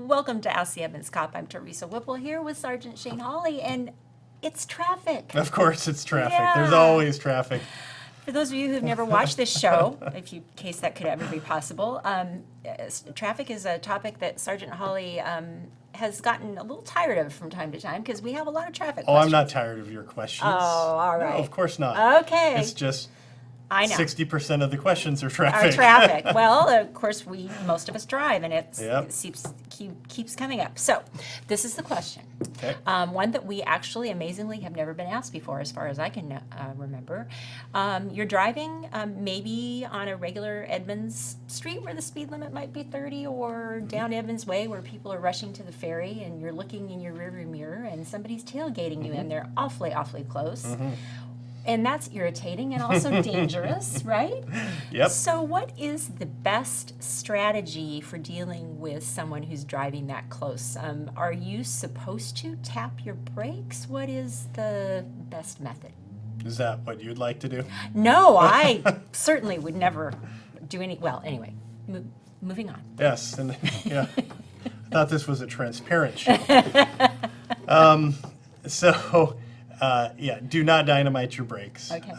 Welcome to Ask the Edmonds Cop. I'm Teresa Whipple here with Sergeant Shane Hawley, and it's traffic. Of course it's traffic. Yeah. There's always traffic. For those of you who've never watched this show, in case that could ever be possible, traffic is a topic that Sergeant Hawley has gotten a little tired of from time to time because we have a lot of traffic Oh, questions. I'm not tired of your questions. Oh, all right. No, of course not. Okay. It's just I know. 60% of the questions are Our traffic. traffic. Well, of course, most of us drive, and it Yep. keeps coming up. So, this is the question. Okay. One that we actually, amazingly, have never been asked before, as far as I can remember. You're driving maybe on a regular Edmonds street where the speed limit might be 30, or down Edmonds Way where people are rushing to the ferry, and you're looking in your rearview mirror, and somebody's tailgating you, and they're awfully, awfully close. And that's irritating and also dangerous, right? Yep. So what is the best strategy for dealing with someone who's driving that close? Are you supposed to tap your brakes? What is the best method? Is that what you'd like to do? No, I certainly would never do any, well, anyway, moving on. Yes. And yeah. I thought this was a transparent show. Do not dynamite your brakes. Okay.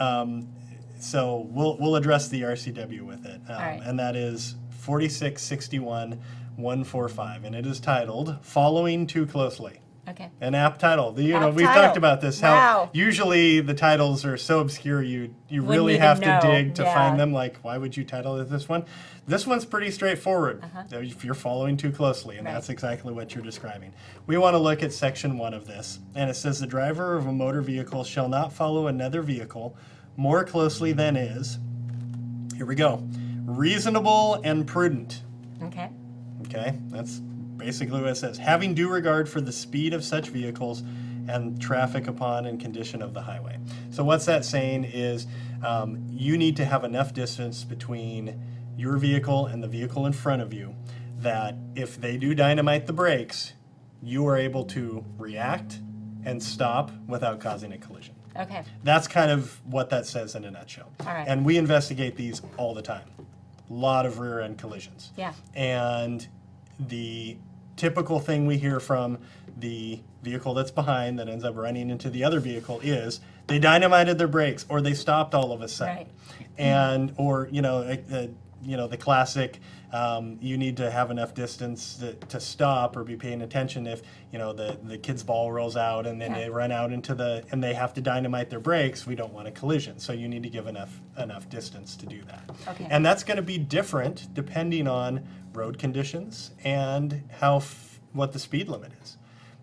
So we'll address the RCW with it, right. and that is 4661-145, and it is titled "Following Too Closely." Okay. An apt title. We've Apt talked title. about this. How Wow. usually the titles are so obscure you Wouldn't really even have to know. dig to Yeah. find them. Like, why would you title it this one? This one's pretty straightforward. If you're following too closely, and Right. that's exactly what you're describing. We want to look at section 1 of this, and it says the driver of a motor vehicle shall not follow another vehicle more closely than is. Here we go. Reasonable and prudent. Okay. Okay, that's basically what it says. Having due regard for the speed of such vehicles and traffic upon and condition of the highway. So what's that saying is you need to have enough distance between your vehicle and the vehicle in front of you that if they do dynamite the brakes, you are able to react and stop without causing a collision. Okay. That's kind of what that says in a nutshell. All right. And we investigate these all the time. A lot of rear end collisions. Yeah. And the typical thing we hear from the vehicle that's behind that ends up running into the other vehicle is they dynamited their brakes or they stopped all of a sudden. Right. And or the classic you need to have enough distance to stop or be paying attention if the kid's ball rolls out and then they run out into and they have to dynamite their brakes. We don't want a collision, so you need to give enough distance to do that. Okay. And that's going to be different depending on road conditions and what the speed limit is.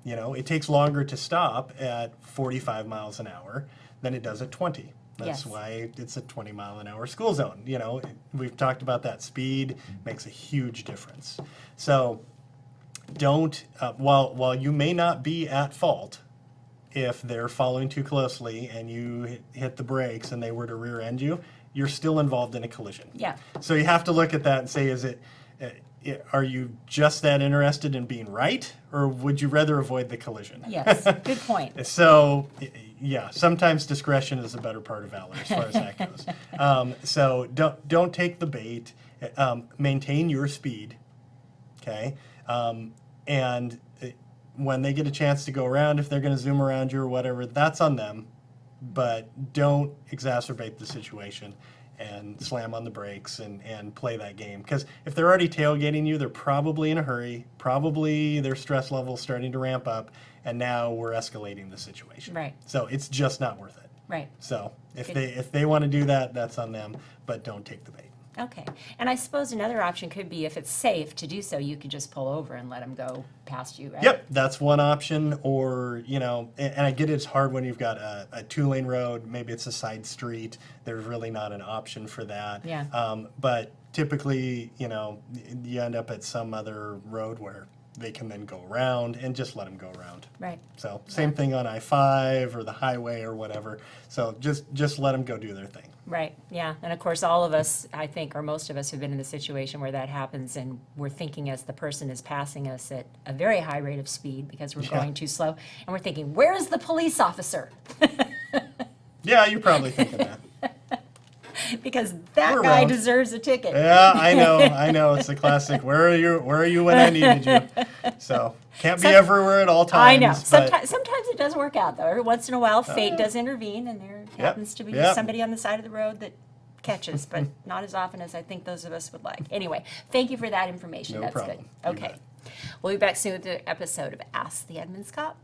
It takes longer to stop at 45 miles an hour than it does at 20. That's Yes. why it's a 20-mile-an-hour school zone. We've talked about that. Speed makes a huge difference. So don't, while you may not be at fault if they're following too closely and you hit the brakes and they were to rear end you, you're still involved in a collision. Yeah. So you have to look at that and say, are you just that interested in being right, or would you rather avoid the collision? Yes. Good point. So, yeah, sometimes discretion is a better part of valor as far as that goes. So don't take the bait. Maintain your speed, okay? And when they get a chance to go around, if they're going to zoom around you or whatever, that's on them. But don't exacerbate the situation and slam on the brakes and play that game. Because if they're already tailgating you, they're probably in a hurry. Probably their stress level's starting to ramp up, and now we're escalating the situation. Right. So it's just not worth it. Right. So if they want to do that, that's on them. But don't take the bait. Okay. And I suppose another option could be if it's safe to do so, you could just pull over and let them go past you, right? Yep, that's one option. Or, and I get it's hard when you've got a 2-lane road, maybe it's a side street. There's really not an option for that. Yeah. But typically, you end up at some other road where they can then go around and just let them go around. Right. So same thing on I-5 or the highway or whatever. So just let them go do their thing. Right, yeah. And of course, all of us, I think, or most of us have been in the situation where that happens and we're thinking as the person is passing us at a very high rate of speed because we're going too slow. And we're thinking, where is the police officer? Yeah, you're probably thinking that. Because because that We're guy around. deserves a ticket. Yeah, I know. It's a classic. Where are you when I needed you? So can't be everywhere at all times. I know. But Sometimes it does work out though. Every once in a while, fate does intervene, and there happens to be yep. somebody on the side of the road that catches, but not as often as I think those of us would like. Anyway, thank you for that information. No That's problem. good. You Okay. bet. We'll be back soon with the episode of Ask the Edmonds Cop.